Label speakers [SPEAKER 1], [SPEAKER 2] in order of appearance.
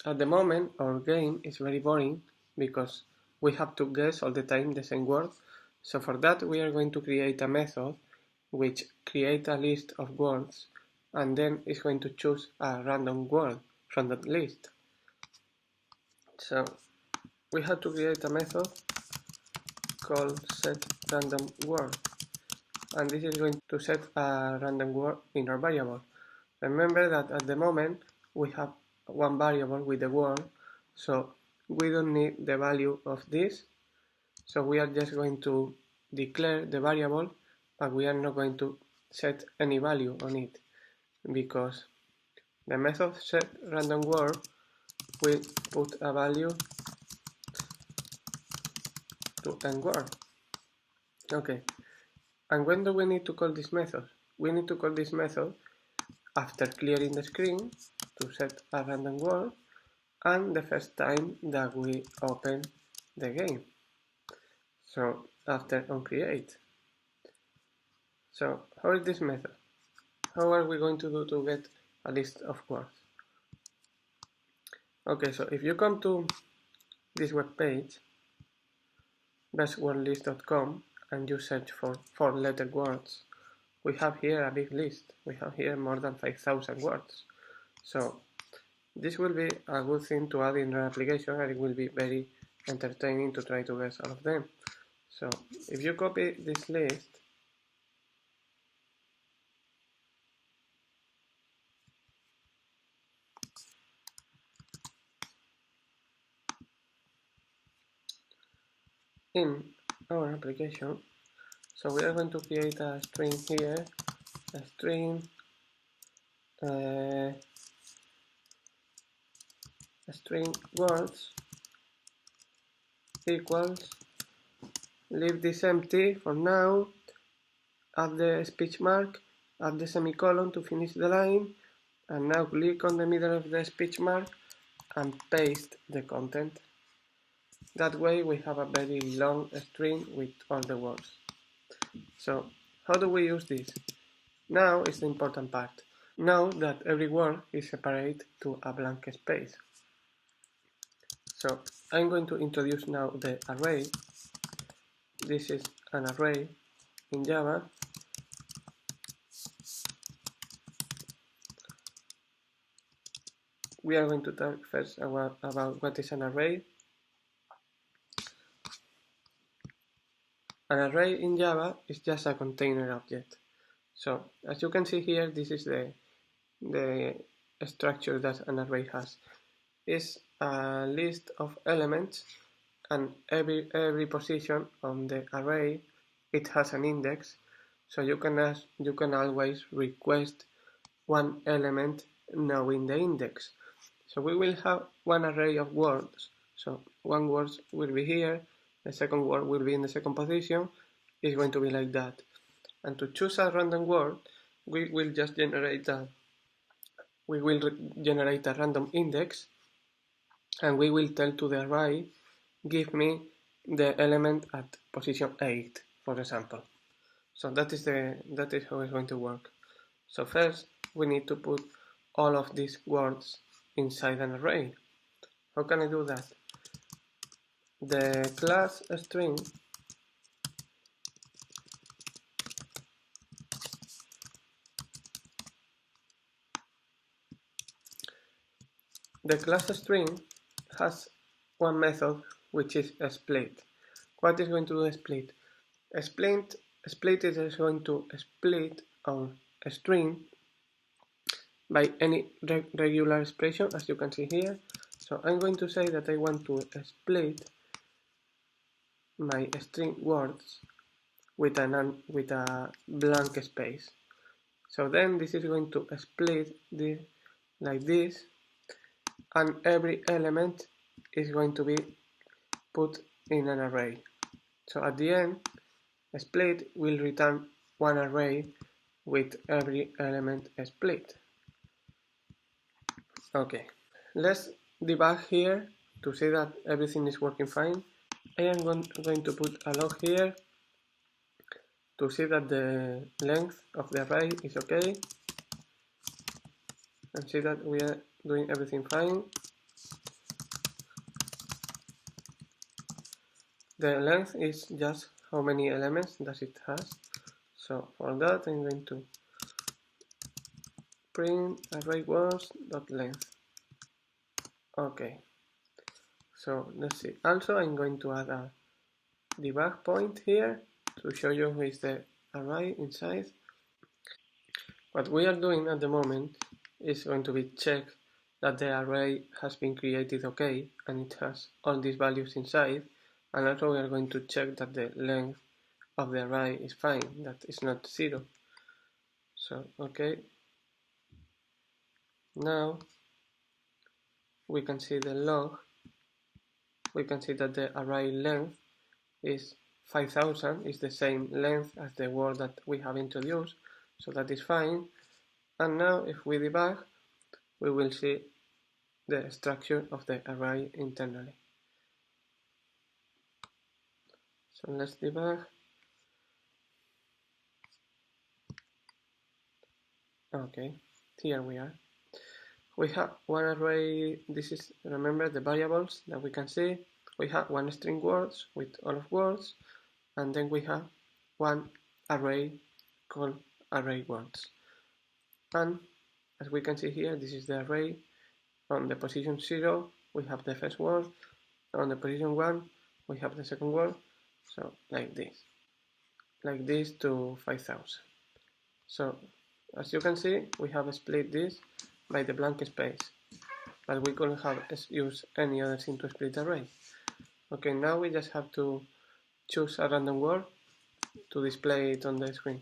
[SPEAKER 1] At the moment, our game is very boring because we have to guess all the time the same word. So for that, we are going to create a method which creates a list of words and then is going to choose a random word from that list. So we have to create a method called setRandomWord, and this is going to set a random word in our variable. Remember that at the moment we have one variable with the word, so we don't need the value of this, so we are just going to declare the variable, but we are not going to set any value on it, because the method setRandomWord will put a value to n word. Okay, and when do we need to call this method? We need to call this method after clearing the screen to set a random word and the first time that we open the game. So after onCreate. So how is this method? How are we going to do to get a list of words? Okay, so if you come to this web page, bestwordlist.com, and you search for 4-letter words, we have here a big list. We have here more than 5,000 words. So this will be a good thing to add in your application, and it will be very entertaining to try to guess all of them. So if you copy this list, in our application, so we are going to create a string here, a string words equals, leave this empty for now, add the speech mark, add the semicolon to finish the line, and now click on the middle of the speech mark and paste the content. That way we have a very long string with all the words. So how do we use this? Now is the important part. Now that every word is separate to a blank space. So I'm going to introduce now the array. This is an array in Java. We are going to talk first about what is an array. An array in Java is just a container object. So as you can see here, this is the structure that an array has. It's a list of elements, and every position on the array, it has an index. So you can always request one element knowing the index. So we will have one array of words. So one word will be here, the second word will be in the second position. It's going to be like that. And to choose a random word, we will just generate a random index, and we will tell to the array, give me the element at position 8, for example. So that is how it's going to work. So first we need to put all of these words inside an array. How can I do that? The class string has one method which is a split. What is going to do a split? A split is going to split on a string by any regular expression, as you can see here. So I'm going to say that I want to split my string words with a blank space. So then this is going to split like this, and every element is going to be put in an array. So at the end, a split will return one array with every element split. Okay, let's debug here to see that everything is working fine. I am going to put a log here to see that the length of the array is okay, and see that we are doing everything fine. The length is just how many elements does it has. So for that I'm going to print array_words.length. Okay, so let's see. Also I'm going to add a debug point here to show you who is the array inside. What we are doing at the moment is going to be check that the array has been created okay and it has all these values inside, and also we are going to check that the length of the array is fine, that it's not 0. So okay, now we can see the log. We can see that the array length is 5000, is the same length as the word that we have introduced, so that is fine. And now if we debug, we will see the structure of the array internally. So let's debug. Okay, here we are. We have one array. This is, remember, the variables that we can see. We have one string words with all of words, and then we have one array called array words. And as we can see here, this is the array. On the position 0, we have the first word. On the position 1, we have the second word. So like this to 5000. So as you can see, we have split this by the blank space, but we couldn't have used any other thing to split the array. Okay, now we just have to choose a random word to display it on the screen.